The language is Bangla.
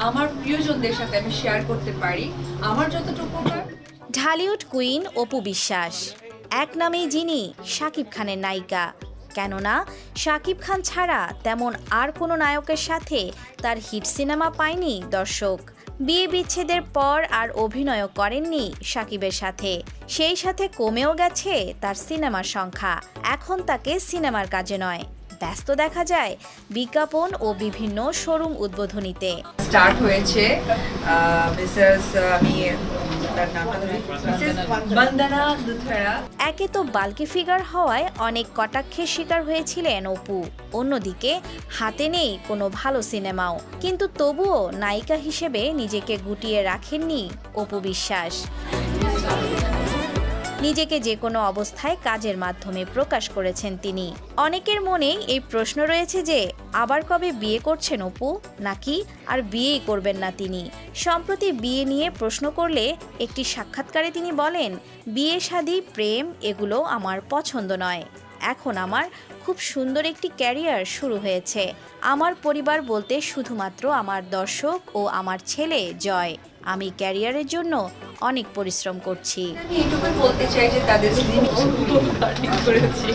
আমার প্রিয়জনদের সাথে আমি শেয়ার করতে পারি আমার যতটুকু ঢালিউড কুইন অপু বিশ্বাস, এক নামেই যিনি শাকিব খানের নায়িকা। কেননা শাকিব খান ছাড়া তেমন আর কোনো নায়কের সাথে তার হিট সিনেমা পায়নি দর্শক। বিয়ে বিচ্ছেদের পর আর অভিনয়ও করেননি শাকিবের সাথে, সেই সাথে কমেও গেছে তার সিনেমার সংখ্যা। এখন তাকে সিনেমার কাজে নয়, ব্যস্ত দেখা যায় বিজ্ঞাপন ও বিভিন্ন শোরুম উদ্বোধনীতে। স্টার্ট হয়েছে মিসেস আমি তার নামটা মিসেস বন্দনা লুথেরা। একে তো বাল্কি ফিগার হওয়ায় অনেক কটাক্ষের শিকার হয়েছিলেন অপু, অন্যদিকে হাতে নেই কোনো ভালো সিনেমাও, কিন্তু তবুও নায়িকা হিসেবে নিজেকে গুটিয়ে রাখেননি অপু বিশ্বাস। নিজেকে যে কোনো অবস্থায় কাজের মাধ্যমে প্রকাশ করেছেন তিনি। অনেকের মনেই এই প্রশ্ন রয়েছে যে আবার কবে বিয়ে করছেন অপু, নাকি আর বিয়েই করবেন না তিনি। সম্প্রতি বিয়ে নিয়ে প্রশ্ন করলে একটি সাক্ষাৎকারে তিনি বলেন, বিয়ে শাদী প্রেম এগুলো আমার পছন্দ নয়। এখন আমার খুব সুন্দর একটি ক্যারিয়ার শুরু হয়েছে। আমার পরিবার বলতে শুধুমাত্র আমার দর্শক ও আমার ছেলে জয়। আমি ক্যারিয়ারের জন্য অনেক পরিশ্রম করছি। আমি এটুকুই বলতে চাই যে তাদের করেছি